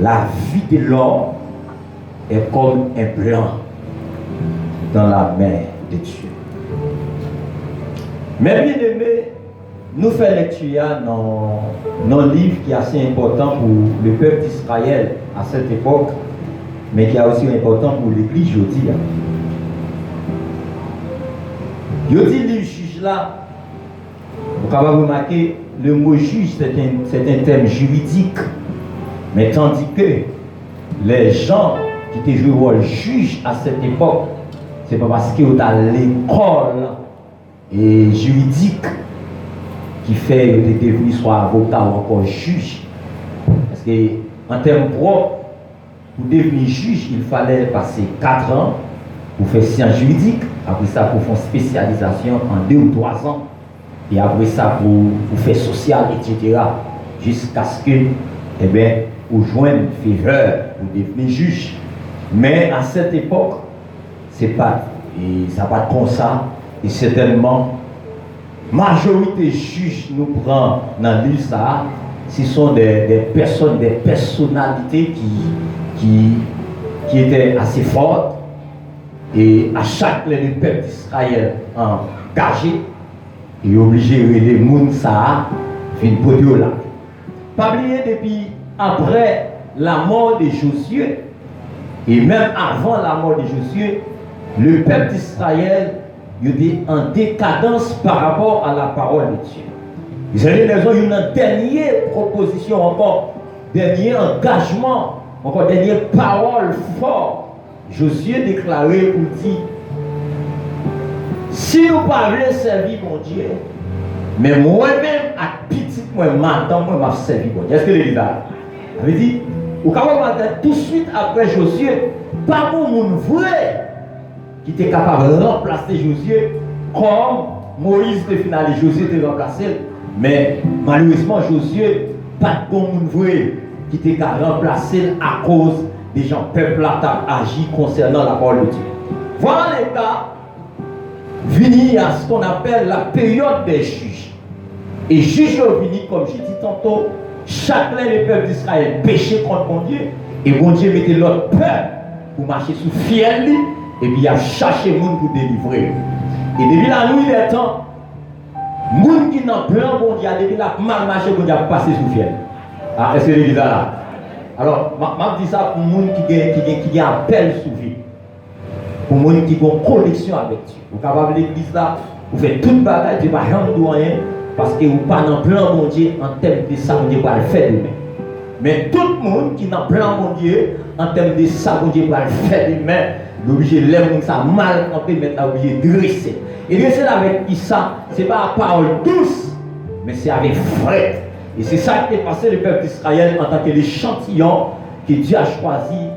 la vie de l'homme est comme un blanc dans la main de Dieu. Mais bien aimé, nous faisons lecture dans un livre qui est assez important pour le peuple d'Israël à cette époque, mais qui est aussi important pour l'église aujourd'hui. Je dis le juge là, vous pouvez remarquer, le mot juge c'est un terme juridique, mais tandis que les gens qui étaient joués au rôle juge à cette époque, c'est pas parce qu'ils ont à l'école juridique qui fait qu'ils étaient devenus soit avocat ou encore juge. Parce qu'en termes propres, pour devenir juge, il fallait passer 4 ans pour faire sciences juridiques, après ça pour faire spécialisation en 2 ou 3 ans, et après ça pour faire social, etc. Jusqu'à ce que, eh bien, vous joignez une faveur pour devenir juge. Mais à cette époque, c'est pas, et ça va comme ça, et certainement, majorité juges nous prend dans l'île ça, ce sont des personnes, des personnalités qui étaient assez fortes, et à chaque le peuple d'Israël engagé, et obligé de les gens ça viennent pour Dieu là. Pas oublier depuis après la mort de Josué, et même avant la mort de Josué, le peuple d'Israël était en décadence par rapport à la parole de Dieu. Vous avez raison, il y a une dernière proposition encore, dernier engagement, encore dernière parole forte. Josué déclaré pour dire, si nous parlons servir mon Dieu, mais moi-même à petit moi madame moi m'a servi mon Dieu. Est-ce que les gars avait dit au cas où tout de suite après Josué, pas pour monde vrai qui était capable de remplacer Josué comme Moïse était final et Josué était remplacé, mais malheureusement Josué pas de bon monde vrai qui était capable de remplacer à cause des gens peuple là agi concernant la parole de Dieu. Voilà les gars vini à ce qu'on appelle la période des juges. Et juges vini, comme j'ai dit tantôt, chacun des peuples d'Israël péchait contre mon Dieu, et mon Dieu mettait l'autre peuple pour marcher sous fiel, et puis il a cherché le monde pour délivrer. Et depuis la nuit des temps, le monde qui n'a plein bon Dieu, depuis la mal marché, bon Dieu a passé sous fiel. Ah, est-ce que l'église là? Alors, je dis ça pour le monde qui a appel sous vie. Pour les gens qui ont une connexion avec Dieu. Vous êtes capable de l'église là, vous faites toute bagaille, Dieu ne va rien parce que vous n'avez pas dans plan mon Dieu en termes de ça, Dieu va le faire demain. Mais tout le monde qui n'a plan mon Dieu en termes de ça, Dieu va le faire demain, l'obligé de l'aimer ça mal, on peut maintenant obligé de dresser. Et dresser avec qui ça, ce n'est pas la parole douce, mais c'est avec fret. Et c'est ça qui est passé le peuple d'Israël en tant que l'échantillon que Dieu a choisi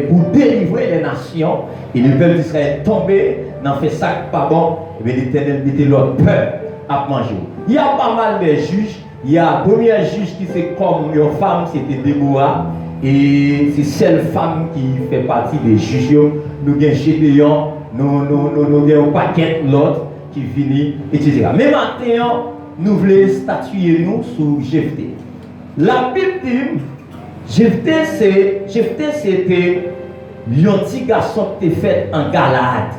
pour délivrer les nations. Et le peuple d'Israël tombé, n'en fait ça pas bon, et bien l'Éternel mettait leur peur à manger. Il y a pas mal de juges. Il y a un premier juge qui c'est comme une femme, c'était Déborah. Et c'est celle femme qui fait partie des juges. Nous avons Gédéon, nous avons un paquet l'autre qui finit, etc. Mais maintenant, nous voulons statuer nous sur Jephthé. La Bible dit, Jephthé c'était un petit garçon qui était fait en Galade.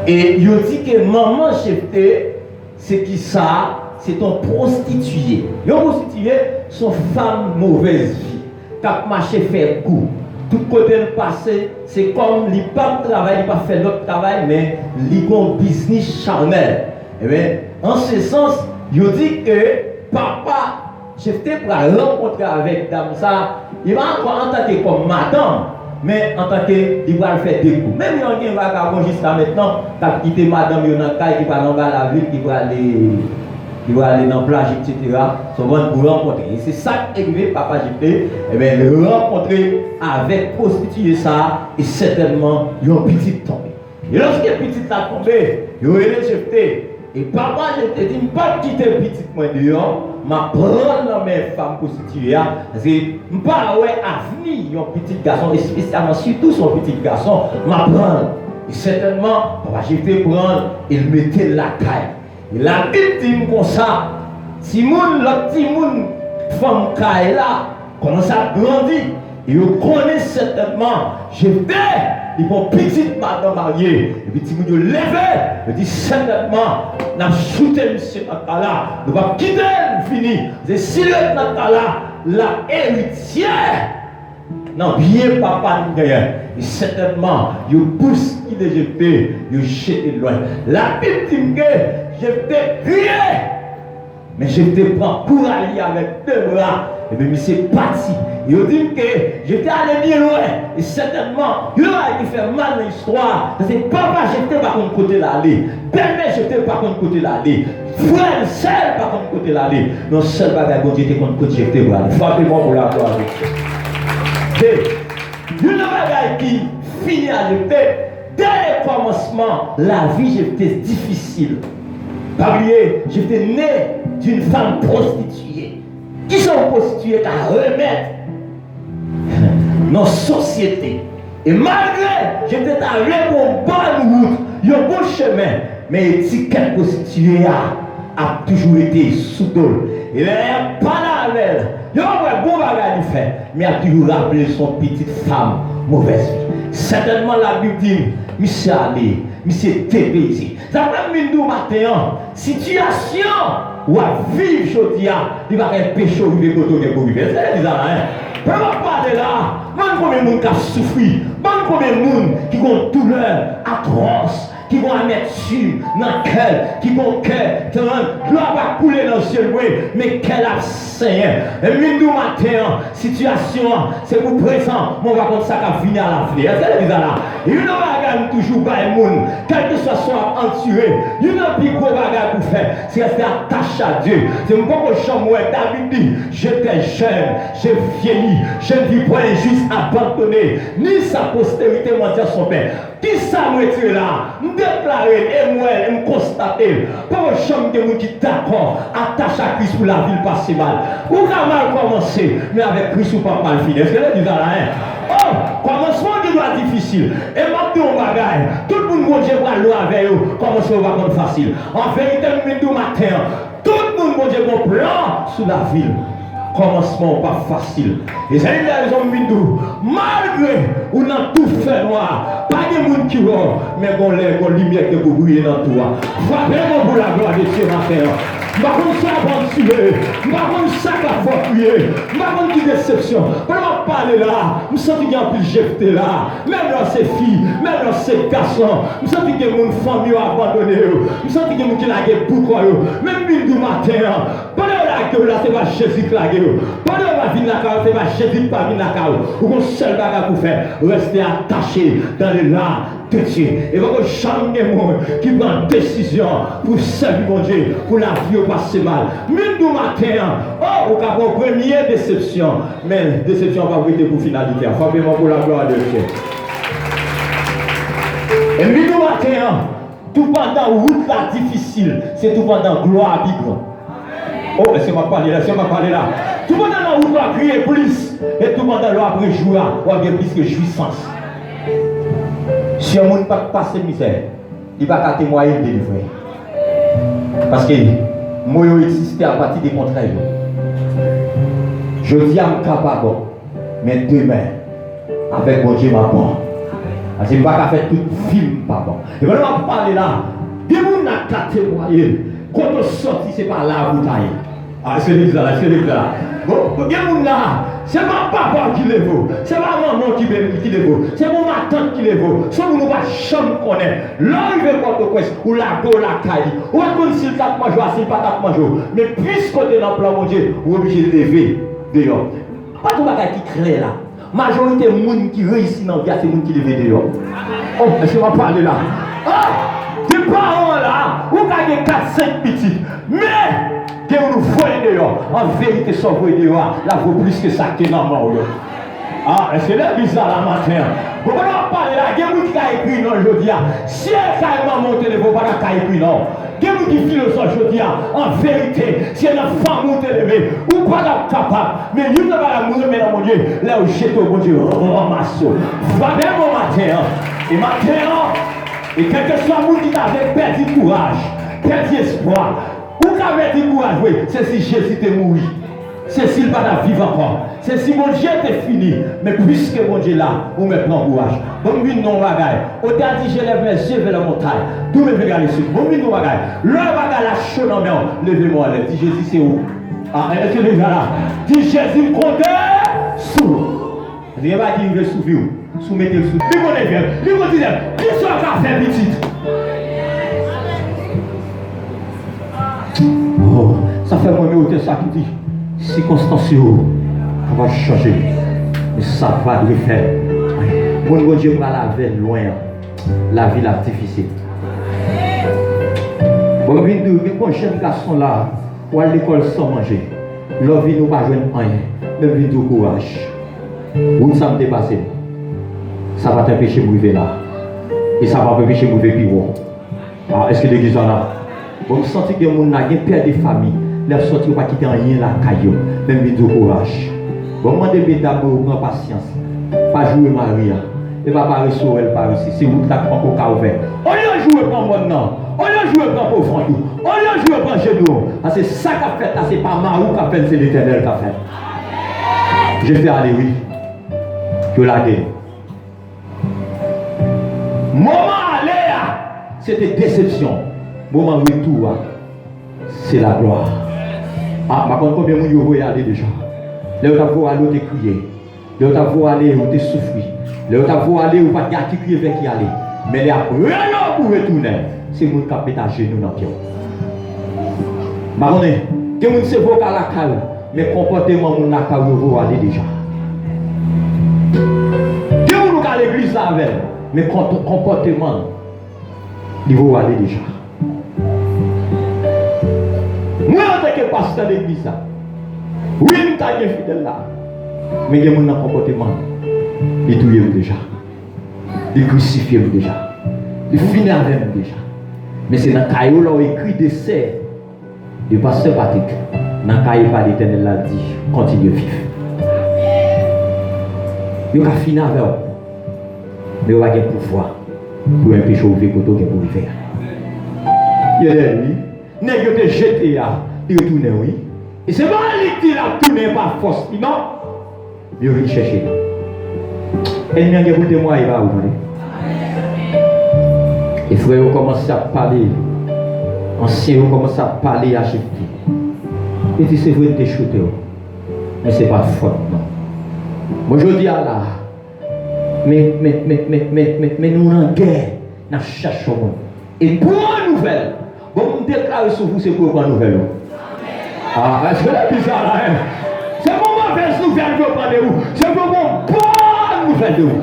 Et il dit que maman Jephthé, c'est qui ça? C'est un prostitué. Une prostituée, son femme mauvaise vie. Qui a marché faire coup. Tout côté le passé, c'est comme il n'a pas travail, il n'a pas fait l'autre travail, mais il a un business charnel. Eh bien, en ce sens, il dit que papa, Jephthé pour rencontrer avec dame ça, il va encore en tant que comme madame, mais en tant que il va le faire des coups. Même il y a un vagabond jusqu'à maintenant, qui a quitté madame, il y a un cas qui va dans la ville, qui va aller dans la plage, etc. Souvent pour rencontrer. Et c'est ça qui est arrivé, papa Jephthé, eh bien, le rencontrer avec prostituée ça, et certainement, il y a un petit tombé. Et lorsque le petit a tombé, il y a eu Jephthé. Et papa, je te dis, je ne pas quitter le petit moi dehors, je prends mes femmes prostituées, parce que je ne pas avenir, un petit garçon, et spécialement, surtout son petit garçon, je prends. Et certainement, papa, je te prendre, il mettait la caille. Et la Bible dit comme ça, si l'autre petit monde, femme caille là, commence à grandir. Et vous connaissez certainement, j'étais, ils vont petite madame mariée. Et puis, si vous levé, je dis certainement, nous avons shooté M. Natala, nous allons quitter, fini. C'est si le Natala, la héritière, non, bien papa derrière. Et certainement, il pousse qui est jeté, il jeté loin. La Bible dit que j'étais crié, mais j'étais pas pour aller avec deux bras. Et bien, c'est parti. Il dit que j'étais allé bien loin. Et certainement, il a fait mal dans l'histoire. Parce que papa, j'étais pas contre côté l'aller. Père, j'étais pas contre côté l'aller. Frère, seul pas contre côté l'aller. Non, seul bagage, j'étais contre côté j'étais pour aller. Frappez-moi pour la gloire. Une bagaille qui finit à l'été, dès le commencement, la vie j'étais difficile. Pas oublier, j'étais né d'une femme prostituée. Qui sont prostituées à remettre dans la société. Et malgré, j'étais allé pour une bonne route, un bon chemin, mais l'étiquette prostituée a toujours été sous l'eau. Il n'y a pas la veille. Il y a un bon bagage à faire, mais il a toujours rappelé son petite femme mauvaise vie. Certainement la Bible dit, monsieur allé, monsieur dépaysé. Ça va me dire matin, situation où à vivre aujourd'hui, il va y avoir un péché où il va y avoir un péché. C'est ça, hein? Je ne vais pas parler là. Même combien de monde qui a souffert, même combien de monde qui ont une douleur atroce, qui vont amertume dans le cœur, qui vont cœur, gloire va couler dans le ciel, mais quel absent. Et nous matin, situation, c'est pour présent, on va comme ça qu'à venir à l'avenir. C'est ça là. Il y a un bagage toujours par le monde, quel que soit son entouré, il y a un plus gros bagage pour faire, c'est rester attaché à Dieu. C'est un peu comme chambre, David dit, j'étais jeune, j'ai vieilli, je ne vis pas juste abandonné, ni sa postérité, moi dire son père. Qui ça me retire là? Me déclarer et moi, me constater. Pas une chambre de monde qui d'accord, attache à Christ pour la ville passer mal. Ou a mal commencé, mais avec Christ ou pas mal fini. Est-ce que vous dites là, hein? Oh, commencement qui doit être difficile. Et maintenant, on bagaille. Tout le monde Dieu va l'eau avec eux. Commencement va être facile. En vérité, nous matin, tout le monde Dieu va plan sur la ville. Commencement pas facile. Et c'est une raison mindou. Malgré on a tout fait noir, pas de monde qui voit, mais on a une lumière qui vous briller dans toi. Frappez-moi pour la gloire de Dieu matin. Par contre, ça va tuer. Par contre, ça va prier. Par contre, qui déception. Vraiment parler là. Nous sentons qu'il y a un peu jeté là. Même dans ces filles, même dans ces garçons. Nous sentons qu'il y a une famille abandonnée. Nous sentons qu'il y a une qui l'a gué pourquoi. Même du matin. Pendant que là, c'est pas Jésus qui l'a gué. Pendant que la vie de la carrière, c'est pas Jésus qui l'a vie de la carrière. Ou qu'on seul bagage pour faire. Rester attaché dans les larmes. Et vous avez jamais de monde qui prend une décision pour servir mon Dieu, pour la vie au passé mal. Même du matin, oh, vous avez une première déception, mais déception va vous être pour finalité. Frappez-moi pour la gloire de Dieu. Et même du matin, tout pendant route là difficile, c'est tout pendant gloire à Bible. Oh, laissez-moi parler là, laissez-moi parler là. Tout pendant la route là, crier plus, et tout pendant là, après jouer, on a bien plus que jouissance. Si un monde ne peut pas passer misère, il ne va pas témoigner de délivrer. Parce que moi, je existe à partir des contraires. Je dis à mon capable, mais demain, avec mon Dieu, ma bon. Parce que je ne vais pas faire tout film, pardon. Et voilà, on va parler là. Des gens qui ont témoigné. Quand on sort, c'est pas là vous taillez. Ah, c'est là, c'est là. Bon, il y a des gens là. C'est pas papa qui les vaut, c'est pas maman qui les vaut, c'est mon ma tante qui les vaut. Si vous ne pas jamais connaître, là il veut pas de quoi, ou la go la caille, ou comme s'il tape manger, s'il pas tape manger. Mais puisque tu es dans le plan mon Dieu, vous êtes obligé de lever dehors. Pas tout le monde qui crée là. Majorité des gens qui réussissent dans la vie, c'est les gens qui lèvent dehors. Oh, laissez-moi parler là. Ah, des parents là, vous avez 4-5 petits, mais que vous nous voyez dehors, en vérité, sans vous dehors, là, vaut plus que ça qui est dans le monde. Ah, c'est là bizarre la matin. Vous ne pouvez pas parler là, il y a des gens qui ont écrit non aujourd'hui. Si elle a mon téléphone, pas qu'à écrit non. Il y a des gens qui philosophent aujourd'hui. En vérité, si elle a une femme mon téléphone, ou pas capable, mais il ne va pas mourir, mais dans mon Dieu, là où j'ai tout, mon Dieu, ramasse. Va bien mon matin. Et matin, et quel que soit le monde qui avait perdu courage, perdu espoir, ou qui avait dit courage, oui, c'est si Jésus t'est mort. C'est s'il va la vivre encore. c'est si mon Dieu était fini. Mais puisque mon Dieu là, vous me prend courage. Bon, nous non bagaille. On t'a dit, je lève mes yeux vers la montagne. Tout me fait regarder sur. Bon, nous non bagaille. Le bagaille la chaud en mer. Levez-moi là. Dis Jésus, c'est où? Ah, est-ce que déjà là? Dis Jésus, me compte sous. Il n'y a pas dit, il veut souffrir. Soumettez le sous. Lui, on est bien. Lui, on dit, qui soit qu'à faire petit? Oh, ça fait moi mais ça qui dit circonstances on va changer mais ça va le faire mon Dieu va la vie loin la vie la difficile bon vient de jeune garçon là pour aller à l'école sans manger leur vie nous pas joindre rien même vient de courage où ça me dépasser ça va t'empêcher de vivre là et ça va t'empêcher de vivre plus haut. Ah, est-ce que l'église là bon, vous sentez que les gens ont père de famille, les gens ne pas quitter rien la caillou, même de courage. Bon, moi, mesdames, prendre patience, pas jouer Maria, et pas parler sur elle par ici, c'est vous qui avez encore qu'à ouvert. On y jouer pour mon nom, on y jouer pour pauvre fondou, on y jouer pour genou. Parce que ça qu'a fait, c'est pas Marou qu'a fait, c'est l'Éternel qu'a fait. Je fais aller, oui, que la guerre. Moment aller, c'était déception. Moment retour, c'est la gloire. Ah, par contre, combien de gens vous aller déjà? Là où tu vas aller, tu crier. Là où tu vas aller, tu souffrir. Là où tu vas aller, tu vas te crier avec qui aller. Mais là, rien pour retourner. C'est vous qui avez ta genou dans le pied. Par contre, que vous ne savez pas la caille, mais comportement mon la caille, vous aller déjà. Que vous ne à l'église avec, mais comportement, il va aller déjà. Moi, en tant que pasteur d'église, oui, je suis fidèle là. Mais il y a mon comportement. Il touille déjà. Il crucifie déjà. Il finit avec nous déjà. Mais c'est dans le caillou là où il écrit des serres de pasteur Patrick. Dans le caillou, l'Éternel l'a dit continue à vivre. Il a fini avec vous. Mais il va avoir pouvoir pour empêcher de vivre pour vivre. Il y a lui. N'est-ce que tu jeté là, il retourne, oui. Et c'est pas lui qui l'a tourné par force, non? Il vient chercher. Et il vient écouter moi, il va ouvrir. Et frère, vous commencez à parler. Ancien, vous commencez à parler à Jésus. Et dit, c'est vrai que tu es chuté. Mais ce n'est pas faute, non. Moi, je dis à là. Mais nous, en guerre, nous cherchons. Et pour une nouvelle, bon, vous déclarez sur vous, c'est pour une nouvelle. Ah, est-ce que c'est bizarre là? C'est pour moi faire une nouvelle de vous. C'est pour moi bonne nouvelle de vous.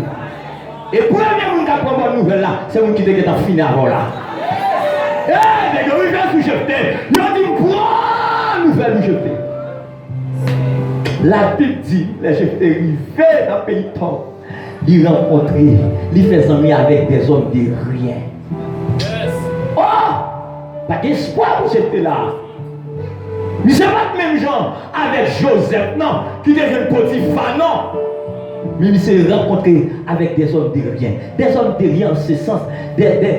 Et pour le premier qui a pris bonne nouvelle là, c'est vous qui êtes fini avant là. Eh, les gars, ils viennent sous jeter. Ils ont dit bonne nouvelle de jeter. La Bible dit, les jetés arrivés dans le pays de temps. Ils rencontrent, ils font amis avec des hommes de rien. Oh! Pas d'espoir pour cette là. Mais ce n'est pas le même genre avec Joseph, non, qui devient Potiphar, non. Mais il s'est rencontré avec des hommes de rien. Des hommes de rien en ce sens.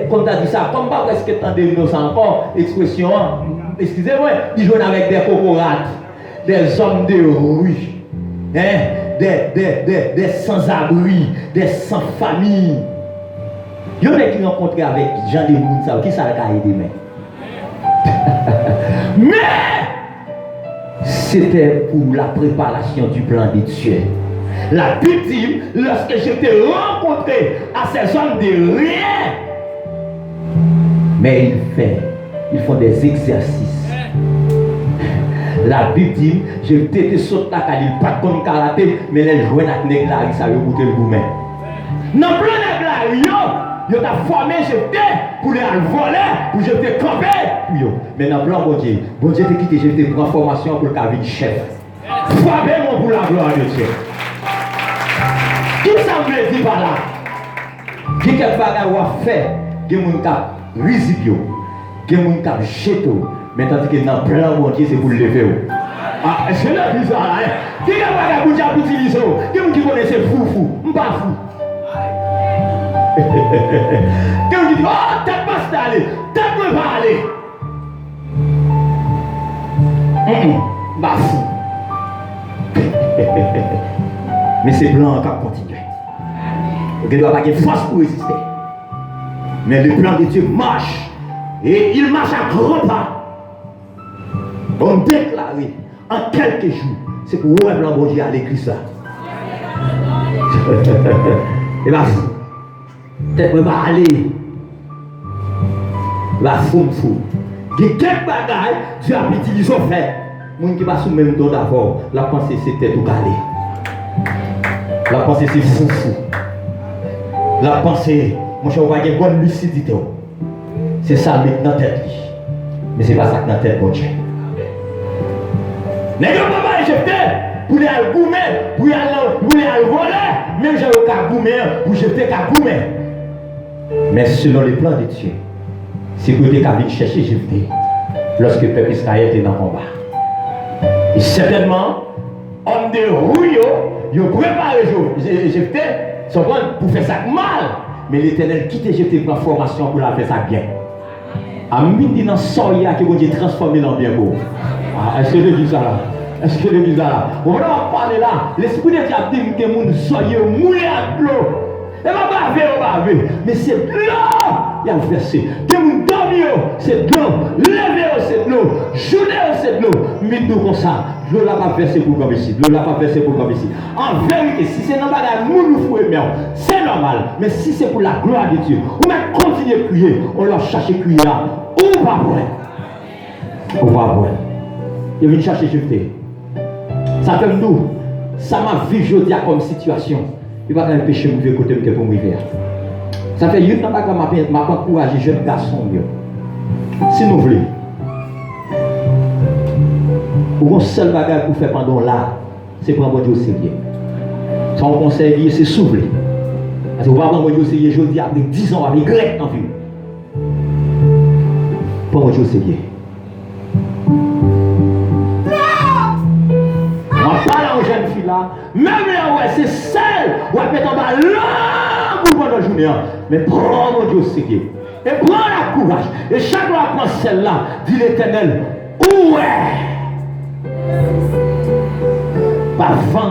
Comme tu as dit ça, comme pas parce que tu as innocent encore, expression, excusez-moi, ils jouent avec des cocorates, des hommes de rue, hein, des sans-abri, des sans-famille. Il y en a qui rencontrent avec Jean de Mounsa, qui ça a aidé, mais c'était pour la préparation du plan de Dieu. La Bible dit, lorsque j'étais rencontré à ces hommes de rien, mais ils font des exercices. La Bible dit, j'étais sauté la caline, pas comme karaté, mais les joueurs avec les nègres, ça veut goûter le gourmet. Non, plus les nègres, ils ont formé, j'étais pour les voler, pour jeter camper. Mais dans le plan, bon Dieu t'a quitté, j'étais pour formation pour le cabine chef. Frappez-moi pour la gloire de Dieu. Qui ça me dit par là? Qui quelque chose a fait, qui moun cap risibio, qui moun cap jeto, mais tandis que dans le plan, bon Dieu c'est pour le lever. Ah, est-ce que c'est bizarre là? Qui quelque chose a utilisé? Qui moun qui connaît c'est fou, m'pas fou. Quelqu'un qui dit, oh, t'as pas aller, t'as pas aller. Bah fou. Mais c'est blanc qui continue. Il ne doit pas avoir de force pour résister. Mais le plan de Dieu marche. Et il marche à grands pas. On déclare en quelques jours. C'est pour vous, blanc, bon Dieu, à l'église là. Et bien, peut-être que va aller. La fou. Il y a quelques bagailles, Dieu a utilisé au fait. Les gens qui passent sous le même dos d'abord, la pensée c'était tout calé. La pensée c'est fou. La pensée, mon cher, on va avoir une bonne lucidité. C'est ça dans la tête. Mais ce n'est pas ça dans la tête, mon Dieu. Les gens ne peuvent pas éjecter pour aller à goumer, pour aller à voler. Même j'ai le cas goumer, pour jeter qu'à goumer. Mais selon les plans de Dieu, c'est que tu es chercher jeter lorsque le peuple Israël était dans le combat. Et certainement, on dérouille, ils préparent jeter, pour faire ça mal. Mais l'Éternel quitte jeter pour la formation pour la faire ça bien. À midi dans soya que Dieu transformer dans bien beau. Est-ce que vous dites ça là? Est-ce que vous dites ça là? On va parler là. L'esprit de Dieu a dit que les gens soient moulés à l'eau. Et pas baver, mais c'est de l'eau. Il y a le verset. Que vous dormiez, c'est de l'eau. Levez, c'est de l'eau. Journée, c'est de l'eau. Mettez-nous comme ça. L'eau n'a pas versé pour comme ici. L'eau n'a pas versé pour comme ici. En vérité, si c'est normal, nous nous fouillons, c'est normal. Mais si c'est pour la gloire de Dieu, on va continuer à crier. On leur cherche à crier là. Où va voir? On va voir. Il vient chercher jeter. Ça fait nous. Ça m'a vu jeudi comme situation. Il va pas empêcher de me côté pour me faire. Ça fait une fois que m'a encouragé jeune garçon. Si nous voulons, pour un seul bagage pour faire pendant là, c'est prendre Dieu au sérieux. Son conseil, c'est souffler. Parce que vous ne pouvez pas prendre Dieu au sérieux, je dis avec 10 ans, avec grec en vue. Prendre Dieu au sérieux. On parle aux jeunes filles là, même là, ouais, c'est celle où elle peut tomber là pour pendant la journée. Mais prends Dieu au sérieux. Et prends la courage. Et chaque fois prend celle-là, dit l'Éternel, où est? Pas